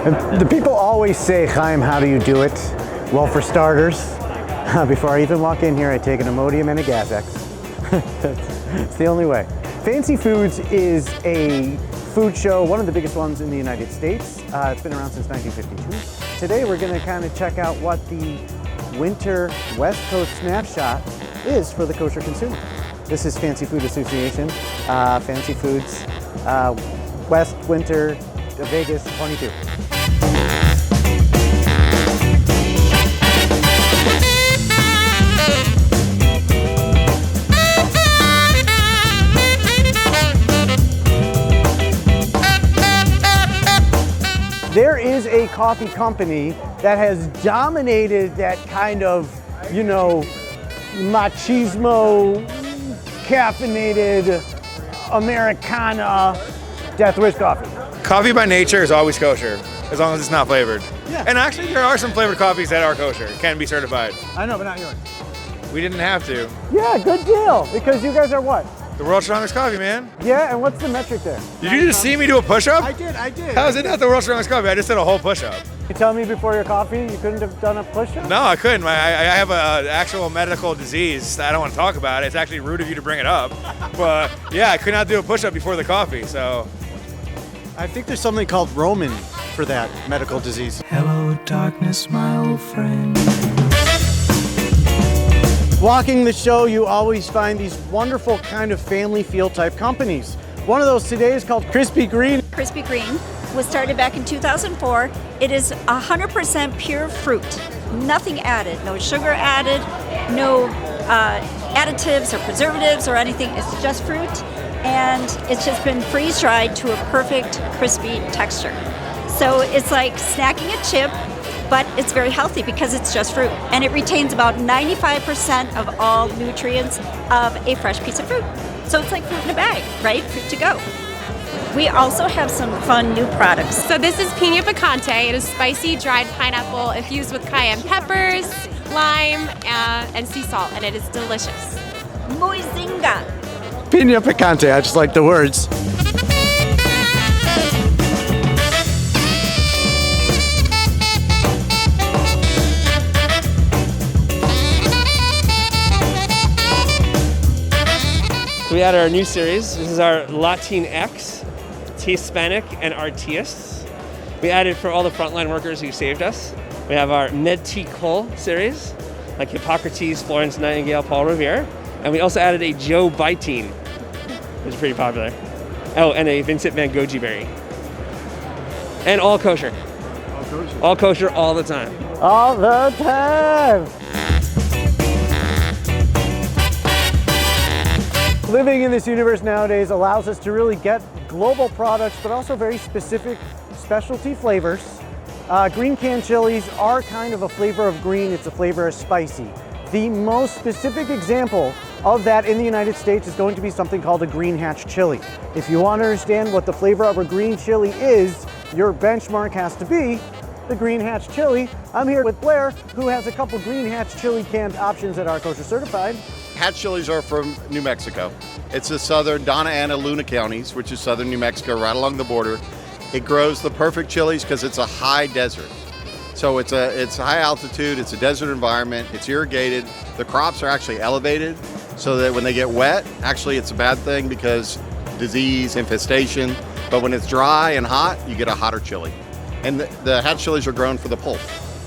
The people always say, Chaim, how do you do it? Well, for starters, before I even walk in here, I take an Imodium and a Gas-X. It's the only way. Fancy Foods is a food show, one of the biggest ones in the United States. It's been around since 1952. Today we're going to kind of check out what the winter West Coast snapshot is for the kosher consumer. This is Fancy Food Association, Fancy Foods, West Winter Vegas 22. There is a coffee company that has dominated that kind of, you know, machismo, caffeinated, Americana, death wish coffee. Coffee by nature is always kosher, as long as it's not flavored. Yeah. And actually, there are some flavored coffees that are kosher, can be certified. I know, but not yours. We didn't have to. Yeah, good deal, because you guys are what? The world's strongest coffee, man. Yeah, and what's the metric there? Did you just see me do a push-up? I did. How is it not the world's strongest coffee? I just did a whole push-up. You tell me before your coffee you couldn't have done a push-up? No, I couldn't. I have an actual medical disease. I don't want to talk about it. It's actually rude of you to bring it up. But yeah, I could not do a push-up before the coffee, so. I think there's something called Roman for that medical disease. Hello, darkness, my old friend. Walking the show, you always find these wonderful kind of family feel type companies. One of those today is called Krispy Green. Krispy Green was started back in 2004. It is 100% pure fruit, nothing added, no sugar added, no additives or preservatives or anything. It's just fruit, and it's just been freeze dried to a perfect crispy texture. So it's like snacking a chip, but it's very healthy because it's just fruit, and it retains about 95% of all nutrients of a fresh piece of fruit. So it's like fruit in a bag, right? Fruit to go. We also have some fun new products. So this is Pina Picante. It is spicy dried pineapple infused with cayenne peppers, lime, and sea salt, and it is delicious. Moizinga. Pina Picante, I just like the words. So we added our new series. This is our Latinx, Hispanic, and Artistas. We added for all the frontline workers who saved us. We have our Medticol series, like Hippocrates, Florence Nightingale, Paul Revere. And we also added a Joe Bitine, which is pretty popular. Oh, and a Vincent Van Gogh berry. And all kosher. All kosher. All kosher all the time. All the time. Living in this universe nowadays allows us to really get global products, but also very specific specialty flavors. Green canned chilies are kind of a flavor of green. It's a flavor of spicy. The most specific example of that in the United States is going to be something called a green hatch chili. If you want to understand what the flavor of a green chili is, your benchmark has to be the green hatch chili. I'm here with Blair, who has a couple green hatch chili canned options that are kosher certified. Hatch chilies are from New Mexico. It's the southern Donna Ana, Luna counties, which is southern New Mexico, right along the border. It grows the perfect chilies because it's a high desert. So it's high altitude, it's a desert environment, it's irrigated. The crops are actually elevated so that when they get wet, actually it's a bad thing because disease, infestation. But when it's dry and hot, you get a hotter chili. And the hatch chilies are grown for the pulp,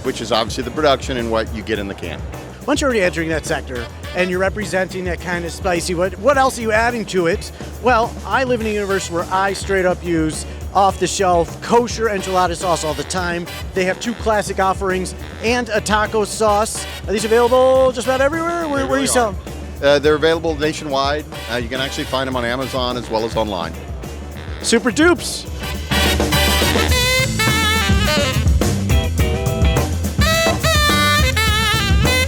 which is obviously the production and what you get in the can. Once you're already entering that sector and you're representing that kind of spicy, what else are you adding to it? Well, I live in a universe where I straight up use off-the-shelf kosher enchilada sauce all the time. They have two classic offerings and a taco sauce. Are these available just about everywhere? Where are you selling? They're available nationwide. You can actually find them on Amazon as well as online. Super dupes.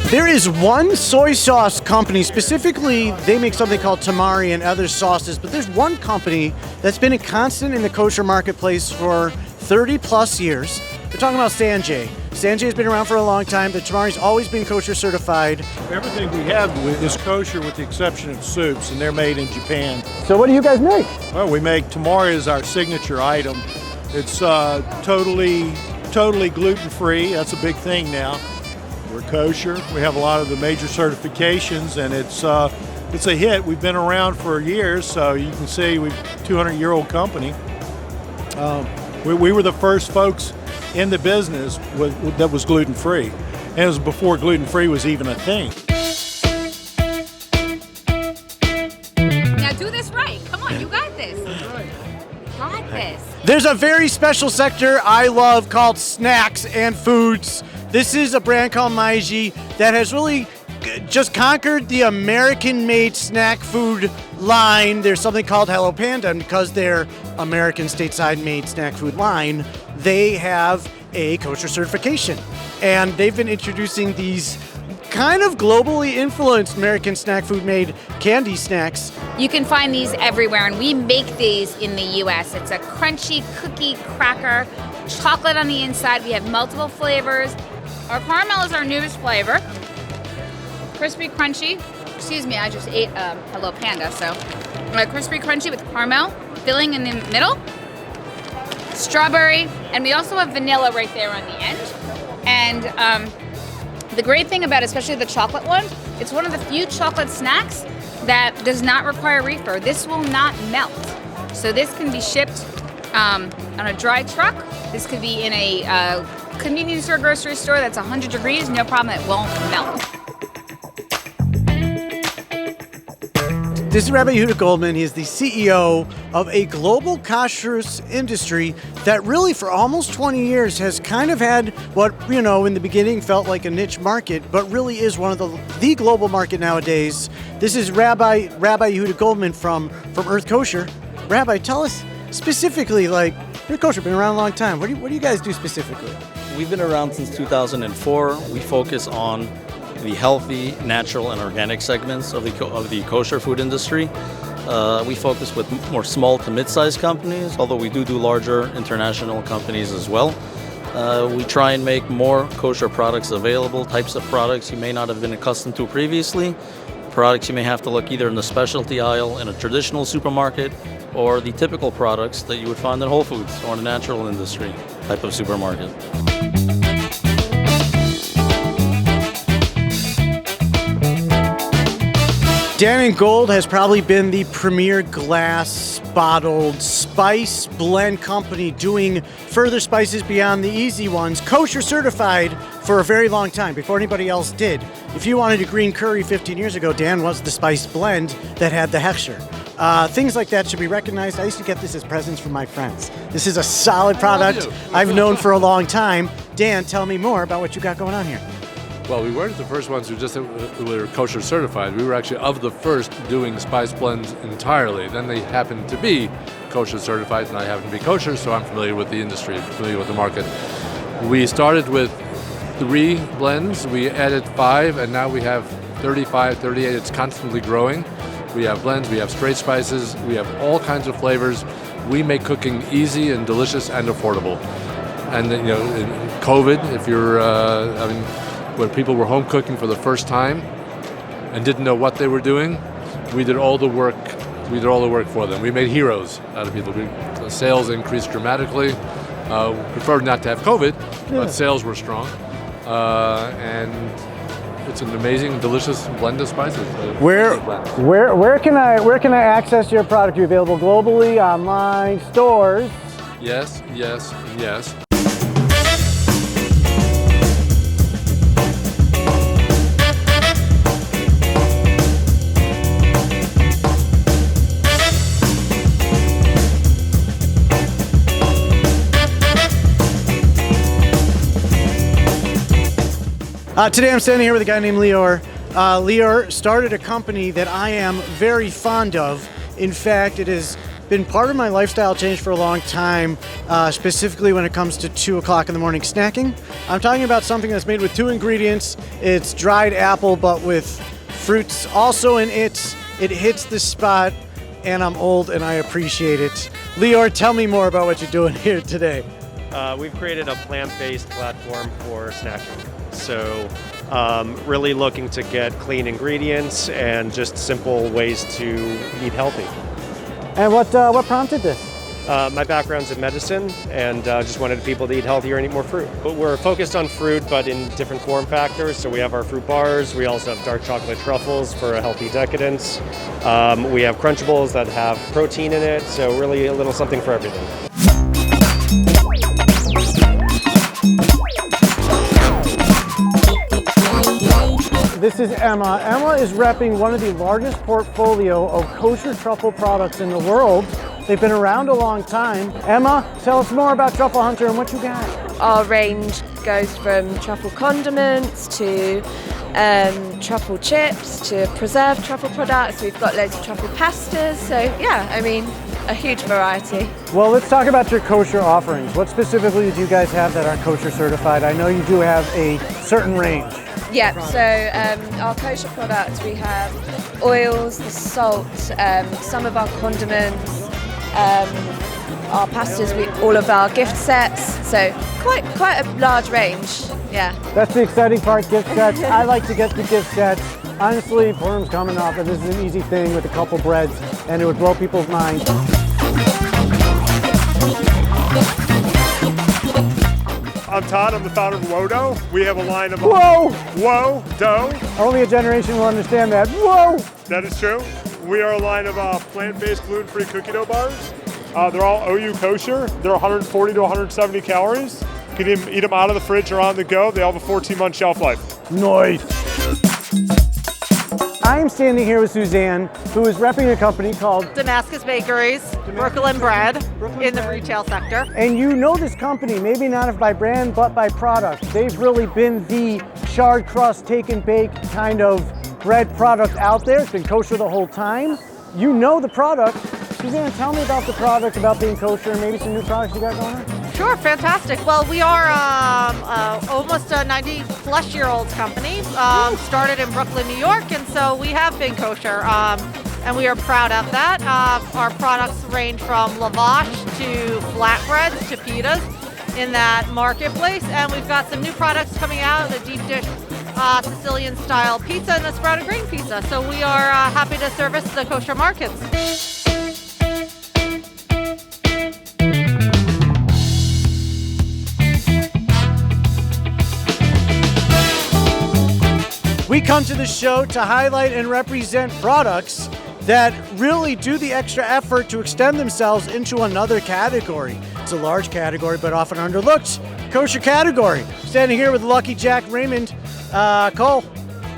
There is one soy sauce company, specifically they make something called tamari and other sauces, but there's one company that's been a constant in the kosher marketplace for 30 plus years. We're talking about Sanjay. Sanjay has been around for a long time. The tamari's always been kosher certified. Everything we have is kosher with the exception of soups, and they're made in Japan. So what do you guys make? Well, we make tamari as our signature item. It's totally gluten-free. That's a big thing now. We're kosher. We have a lot of the major certifications, and it's a hit. We've been around for years, so you can see we're a 200-year-old company. We were the first folks in the business that was gluten-free, and it was before gluten-free was even a thing. Now do this right. Come on, you got this. Got this. There's a very special sector I love called snacks and foods. This is a brand called Maiji that has really just conquered the American-made snack food line. There's something called Hello Panda, and because they're American stateside-made snack food line, they have a kosher certification. And they've been introducing these kind of globally influenced American snack food made candy snacks. You can find these everywhere, and we make these in the U.S. It's a crunchy cookie cracker, chocolate on the inside. We have multiple flavors. Our caramel is our newest flavor. Crispy crunchy. Excuse me, I just ate Hello Panda, so crispy crunchy with caramel filling in the middle. Strawberry, and we also have vanilla right there on the end. And the great thing about especially the chocolate one, it's one of the few chocolate snacks that does not require reefer. This will not melt. So this can be shipped on a dry truck. This could be in a convenience store, grocery store that's 100 degrees, no problem, it won't melt. This is Rabbi Yehuda Goldman. He is the CEO of a global kosher industry that really for almost 20 years has kind of had what, in the beginning felt like a niche market, but really is one of the global market nowadays. This is Rabbi Yehuda Goldman from Earth Kosher. Rabbi, tell us specifically, Earth Kosher been around a long time. What do you guys do specifically? We've been around since 2004. We focus on the healthy, natural, and organic segments of the kosher food industry. We focus with more small to mid-sized companies, although we do larger international companies as well. We try and make more kosher products available, types of products you may not have been accustomed to previously, products you may have to look either in the specialty aisle in a traditional supermarket or the typical products that you would find in Whole Foods or in the natural industry type of supermarket. Dan & Gold has probably been the premier glass bottled spice blend company doing further spices beyond the easy ones, kosher certified for a very long time, before anybody else did. If you wanted a green curry 15 years ago, Dan was the spice blend that had the hechsher. Things like that should be recognized. I used to get this as presents from my friends. This is a solid product I've known for a long time. Dan, tell me more about what you got going on here. Well, we weren't the first ones who were kosher certified. We were actually of the first doing spice blends entirely. Then they happened to be kosher certified, and I happen to be kosher, so I'm familiar with the industry, familiar with the market. We started with 3 blends, we added 5, and now we have 35, 38. It's constantly growing. We have blends, we have straight spices, we have all kinds of flavors. We make cooking easy and delicious and affordable. And in COVID, if you're, when people were home cooking for the first time and didn't know what they were doing, we did all the work. We did all the work for them. We made heroes out of people. Sales increased dramatically. Preferred not to have COVID, but sales were strong. And it's an amazing, delicious blend of spices. Where can I access your product? Are you available globally, online, stores? Yes, yes, and yes. Today I'm standing here with a guy named Leor. Leor started a company that I am very fond of. In fact, it has been part of my lifestyle change for a long time, specifically when it comes to 2 o'clock in the morning snacking. I'm talking about something that's made with 2 ingredients. It's dried apple, but with fruits also in it. It hits the spot, and I'm old and I appreciate it. Leor, tell me more about what you're doing here today. We've created a plant-based platform for snacking. So really looking to get clean ingredients and just simple ways to eat healthy. And what prompted this? My background's in medicine, and just wanted people to eat healthier and eat more fruit. But we're focused on fruit, but in different form factors. So we have our fruit bars. We also have dark chocolate truffles for a healthy decadence. We have Crunchables that have protein in it. So really a little something for everything. This is Emma. Emma is repping one of the largest portfolio of kosher truffle products in the world. They've been around a long time. Emma, tell us more about Truffle Hunter and what you got. Our range goes from truffle condiments to truffle chips to preserved truffle products. We've got loads of truffle pastas. So yeah, I mean, a huge variety. Well, let's talk about your kosher offerings. What specifically do you guys have that aren't kosher certified? I know you do have a certain range. Yeah, so our kosher products, we have oils, the salt, some of our condiments, our pastas, all of our gift sets, so quite a large range, yeah. That's the exciting part, gift sets. I like to get the gift sets. Honestly, Purim's coming up, and this is an easy thing with a couple breads, and it would blow people's minds. I'm Todd, I'm the founder of Rodo. We have a line of dough. Only a generation will understand that. Whoa! That is true. We are a line of plant-based gluten-free cookie dough bars. They're all OU kosher. They're 140 to 170 calories. You can eat them out of the fridge or on the go. They all have a 14-month shelf life. Nice. I am standing here with Suzanne, who is repping a company called Damascus Bakery's Brooklyn Bread in the retail sector. And you know this company, maybe not by brand, but by product. They've really been the shard crust, take and bake kind of bread product out there. It's been kosher the whole time. You know the product. Suzanne, tell me about the product, about being kosher, and maybe some new products you got going on. Sure, fantastic. Well, we are almost a 90-plus-year-old company. Started in Brooklyn, New York, and so we have been kosher, and we are proud of that. Our products range from lavash to flatbreads to pitas in that marketplace, and we've got some new products coming out, the deep dish Sicilian-style pizza and the sprouted grain pizza. So we are happy to service the kosher markets. We come to the show to highlight and represent products that really do the extra effort to extend themselves into another category. It's a large category, but often underlooked kosher category. Standing here with Lucky Jack Raymond Cole,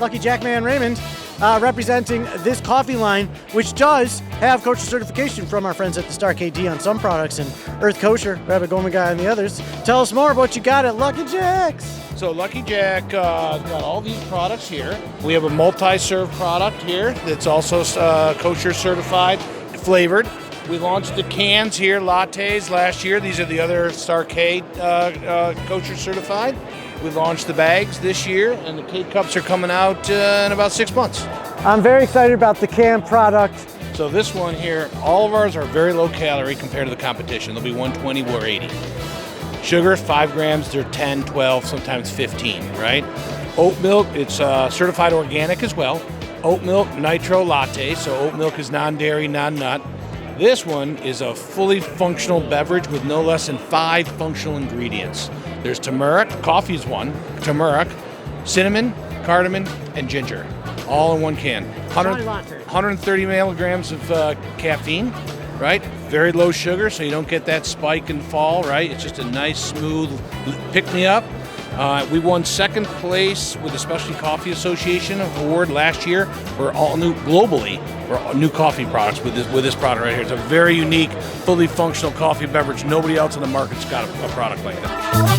Lucky Jack Man Raymond, representing this coffee line, which does have kosher certification from our friends at the Star KD on some products and Earth Kosher, Rabbi Goldman Guy on the others. Tell us more about what you got at Lucky Jack's. So Lucky Jack got all these products here. We have a multi-serve product here that's also kosher certified, flavored. We launched the cans here, lattes, last year. These are the other Star K kosher certified. We launched the bags this year, and the K-Cups are coming out in about 6 months. I'm very excited about the can product. So this one here, all of ours are very low calorie compared to the competition. They'll be 120, we're 80. Sugar, 5 grams, they're 10, 12, sometimes 15, right? Oat milk, it's certified organic as well. Oat milk nitro latte, so oat milk is non-dairy, non-nut. This one is a fully functional beverage with no less than 5 functional ingredients. There's turmeric, coffee's one, turmeric, cinnamon, cardamom, and ginger, all in one can. 130 milligrams of caffeine, right? Very low sugar, so you don't get that spike and fall, right? It's just a nice, smooth pick-me-up. We won second place with the Specialty Coffee Association award last year. We're all new globally. We're all new coffee products with this product right here. It's a very unique, fully functional coffee beverage. Nobody else in the market's got a product like that.